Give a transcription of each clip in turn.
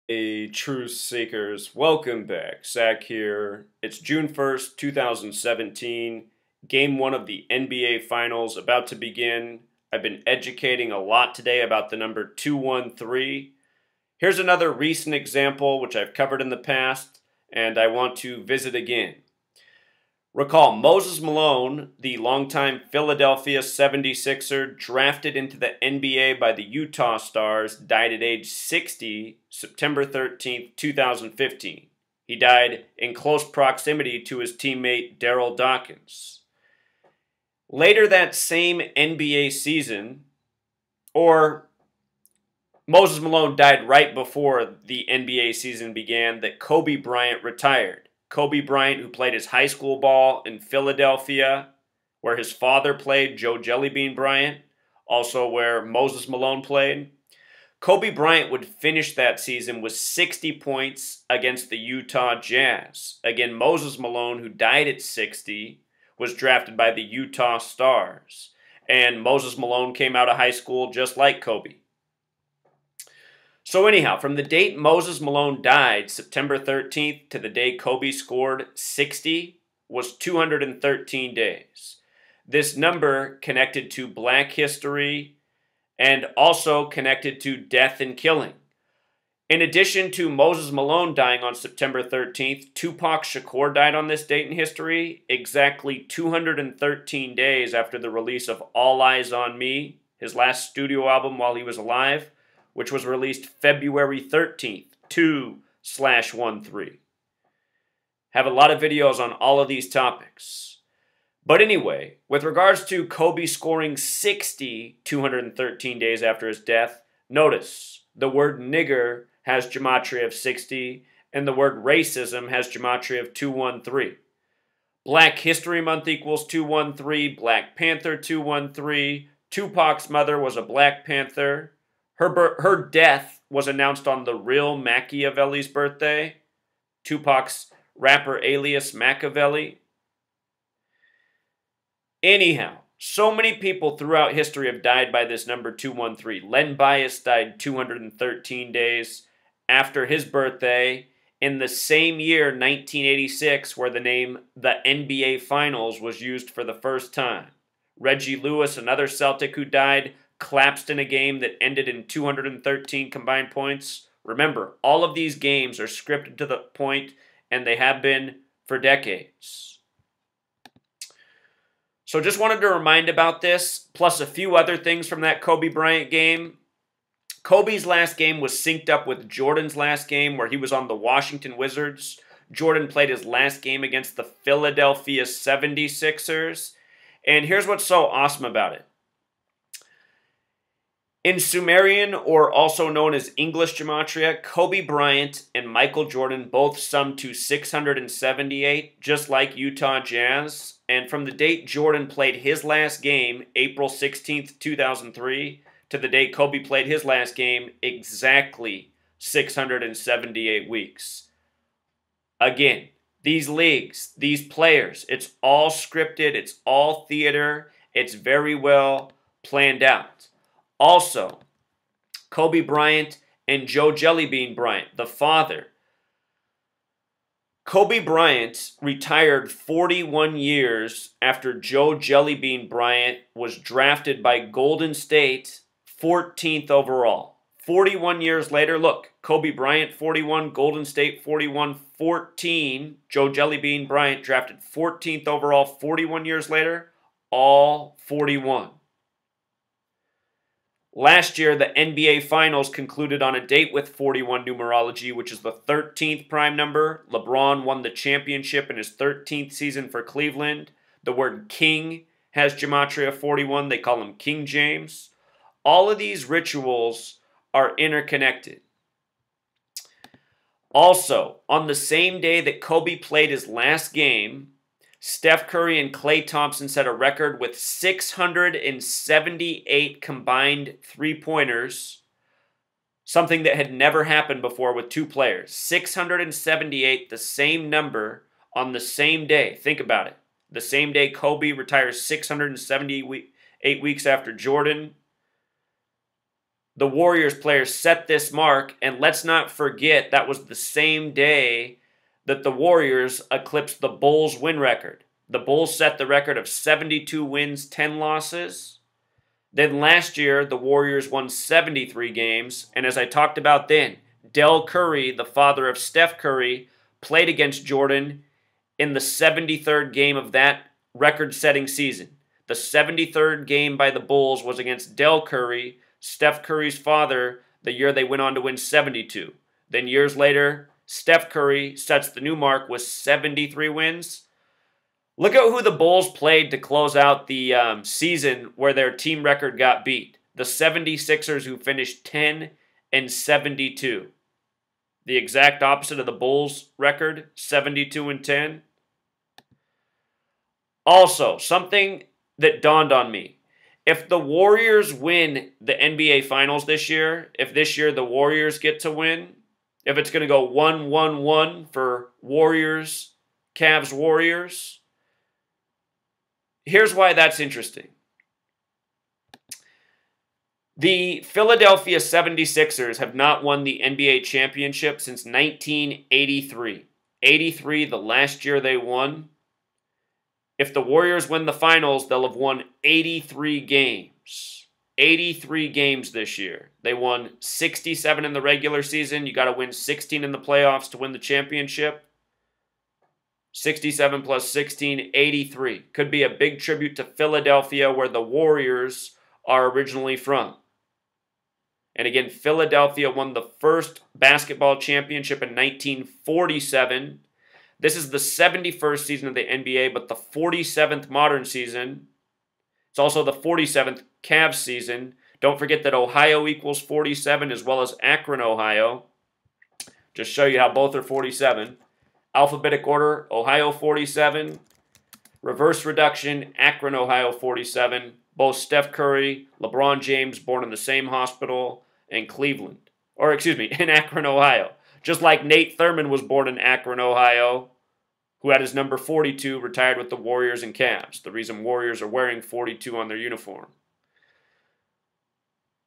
Truth Seekers, welcome back. Zach here. It's June 1st, 2017. Game 1 of the NBA Finals about to begin. I've been educating a lot today about the number 213. Here's another recent example which I've covered in the past, and I want to visit again. Recall, Moses Malone, the longtime Philadelphia 76er, drafted into the NBA by the Utah Stars, died at age 60, September 13th, 2015. He died in close proximity to his teammate Daryl Dawkins. Later that same NBA season, or Moses Malone died right before the NBA season began, that Kobe Bryant retired. Kobe Bryant, who played his high school ball in Philadelphia, where his father played, Joe Jellybean Bryant, also where Moses Malone played. Kobe Bryant would finish that season with 60 points against the Utah Jazz. Again, Moses Malone, who died at 60, was drafted by the Utah Stars. And Moses Malone came out of high school just like Kobe. So anyhow, from the date Moses Malone died, September 13th, to the day Kobe scored 60 was 213 days. This number connected to Black history and also connected to death and killing. In addition to Moses Malone dying on September 13th, Tupac Shakur died on this date in history, exactly 213 days after the release of All Eyes on Me, his last studio album while he was alive, which was released February 13th, 2/13. Have a lot of videos on all of these topics. But anyway, with regards to Kobe scoring 60 213 days after his death, notice the word nigger has gematria of 60 and the word racism has gematria of 213. Black History Month equals 213, Black Panther 213, Tupac's mother was a Black Panther. Her death was announced on the real Machiavelli's birthday, Tupac's rapper alias Machiavelli. Anyhow, so many people throughout history have died by this number 213. Len Bias died 213 days after his birthday in the same year, 1986, where the name the NBA Finals was used for the first time. Reggie Lewis, another Celtic who died, collapsed in a game that ended in 213 combined points. Remember, all of these games are scripted to the point, and they have been for decades. So just wanted to remind about this, plus a few other things from that Kobe Bryant game. Kobe's last game was synced up with Jordan's last game, where he was on the Washington Wizards. Jordan played his last game against the Philadelphia 76ers. And here's what's so awesome about it. In Sumerian, or also known as English gematria, Kobe Bryant and Michael Jordan both summed to 678, just like Utah Jazz. And from the date Jordan played his last game, April 16th, 2003, to the date Kobe played his last game, exactly 678 weeks. Again, these leagues, these players, it's all scripted, it's all theater, it's very well planned out. Also, Kobe Bryant and Joe Jellybean Bryant, the father. Kobe Bryant retired 41 years after Joe Jellybean Bryant was drafted by Golden State 14th overall. 41 years later, look, Kobe Bryant 41, Golden State 41, 14. Joe Jellybean Bryant drafted 14th overall 41 years later, all 41. Last year, the NBA Finals concluded on a date with 41 numerology, which is the 13th prime number. LeBron won the championship in his 13th season for Cleveland. The word king has gematria 41. They call him King James. All of these rituals are interconnected. Also, on the same day that Kobe played his last game, Steph Curry and Klay Thompson set a record with 678 combined three-pointers, something that had never happened before with two players. 678, the same number, on the same day. Think about it. The same day Kobe retires 678 weeks after Jordan. the Warriors players set this mark, and let's not forget that was the same day that the Warriors eclipsed the Bulls' win record. The Bulls set the record of 72 wins, 10 losses. Then last year, the Warriors won 73 games, and as I talked about then, Del Curry, the father of Steph Curry, played against Jordan in the 73rd game of that record-setting season. The 73rd game by the Bulls was against Del Curry, Steph Curry's father, the year they went on to win 72. Then years later, Steph Curry sets the new mark with 73 wins. Look at who the Bulls played to close out the season where their team record got beat. The 76ers, who finished 10-72. The exact opposite of the Bulls' record, 72-10. Also, something that dawned on me. If the Warriors win the NBA Finals this year, if this year the Warriors get to win, if it's going to go 1-1-1 for Warriors, Cavs, Warriors, here's why that's interesting. The Philadelphia 76ers have not won the NBA championship since 1983. 83, the last year they won. If the Warriors win the finals, they'll have won 83 games. 83 games this year. They won 67 in the regular season. You got to win 16 in the playoffs to win the championship. 67 plus 16, 83. Could be a big tribute to Philadelphia, where the Warriors are originally from. And again, Philadelphia won the first basketball championship in 1947. This is the 71st season of the NBA, but the 47th modern season. It's also the 47th Cavs season. Don't forget that Ohio equals 47 as well as Akron, Ohio. Just show you how both are 47. Alphabetic order, Ohio 47. Reverse reduction, Akron, Ohio 47. Both Steph Curry, LeBron James, born in the same hospital in Cleveland. Or excuse me, in Akron, Ohio. Just like Nate Thurmond was born in Akron, Ohio, who had his number 42, retired with the Warriors and Cavs. The reason Warriors are wearing 42 on their uniform.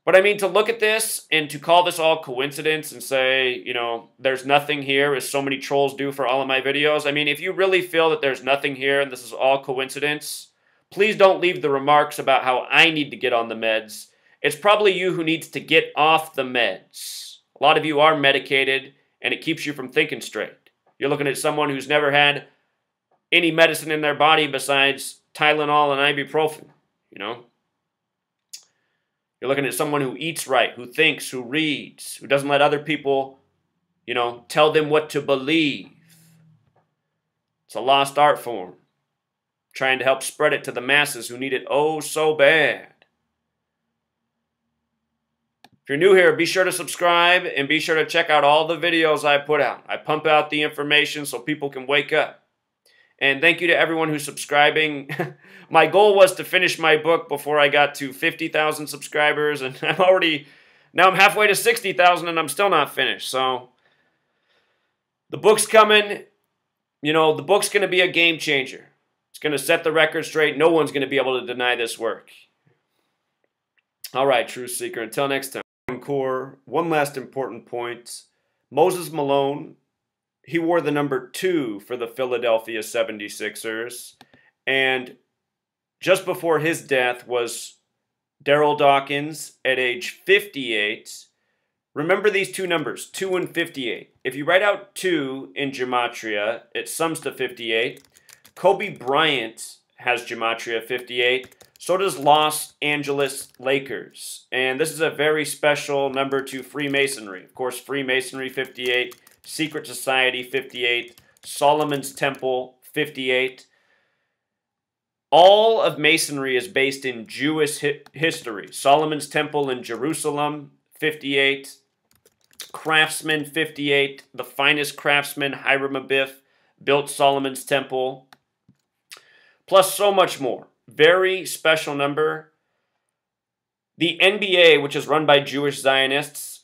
But I mean, to look at this and to call this all coincidence and say, you know, there's nothing here, as so many trolls do for all of my videos. I mean, if you really feel that there's nothing here and this is all coincidence, please don't leave the remarks about how I need to get on the meds. It's probably you who needs to get off the meds. A lot of you are medicated, and it keeps you from thinking straight. You're looking at someone who's never had any medicine in their body besides Tylenol and ibuprofen, you know? You're looking at someone who eats right, who thinks, who reads, who doesn't let other people, you know, tell them what to believe. It's a lost art form. Trying to help spread it to the masses who need it oh so bad. If you're new here, be sure to subscribe and be sure to check out all the videos I put out. I pump out the information so people can wake up. And thank you to everyone who's subscribing. My goal was to finish my book before I got to 50,000 subscribers, and now I'm halfway to 60,000 and I'm still not finished. So the book's coming. You know, the book's going to be a game changer. It's going to set the record straight. No one's going to be able to deny this work. All right, Truth Seeker, until next time. Core, one last important point. Moses Malone, he wore the number 2 for the Philadelphia 76ers. And just before his death was Daryl Dawkins at age 58. Remember these two numbers, 2 and 58. If you write out 2 in gematria, it sums to 58. Kobe Bryant has gematria 58. So does Los Angeles Lakers. And this is a very special number to Freemasonry. Of course, Freemasonry 58, Secret Society 58, Solomon's Temple 58. All of Masonry is based in Jewish history. Solomon's Temple in Jerusalem 58, Craftsman 58, the finest craftsman, Hiram Abiff, built Solomon's Temple, plus so much more. Very special number. The NBA, which is run by Jewish Zionists,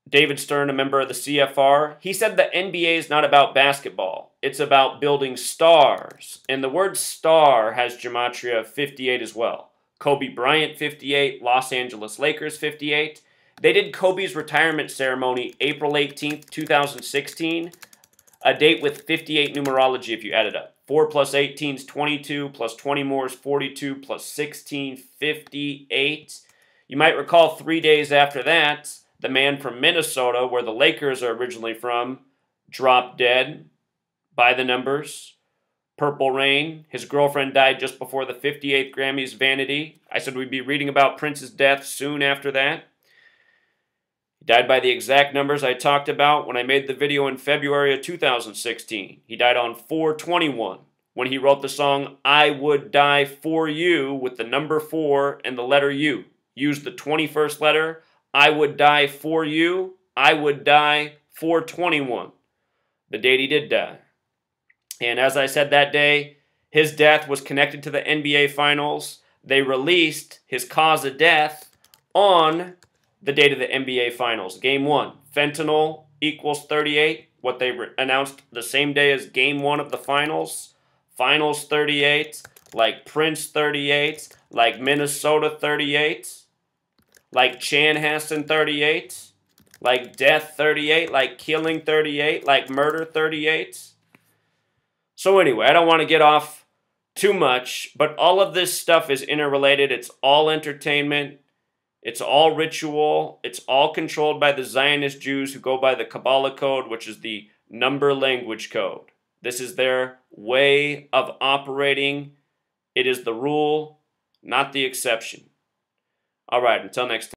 David Stern, a member of the CFR, he said the NBA is not about basketball. It's about building stars. And the word star has gematria 58 as well. Kobe Bryant 58, Los Angeles Lakers 58. They did Kobe's retirement ceremony April 18th, 2016, a date with 58 numerology if you add it up. 4 plus 18 is 22, plus 20 more is 42, plus 16, 58. You might recall 3 days after that, the man from Minnesota, where the Lakers are originally from, dropped dead by the numbers. Purple Rain. His girlfriend died just before the 58th Grammys Vanity. I said we'd be reading about Prince's death soon after that. He died by the exact numbers I talked about when I made the video in February of 2016. He died on 4/21 when he wrote the song I Would Die For You with the number 4 and the letter U. Used the 21st letter. I would die for you. I would die 4/21. The date he did die. And as I said that day, his death was connected to the NBA Finals. They released his cause of death on the date of the NBA Finals. Game 1, fentanyl equals 38, what they announced the same day as Game 1 of the Finals. Finals 38, like Prince 38, like Minnesota 38, like Chanhassen 38, like death 38, like killing 38, like murder 38. So anyway, I don't want to get off too much, but all of this stuff is interrelated. It's all entertainment. It's all ritual. It's all controlled by the Zionist Jews who go by the Kabbalah code, which is the number language code. This is their way of operating. It is the rule, not the exception. All right, until next time.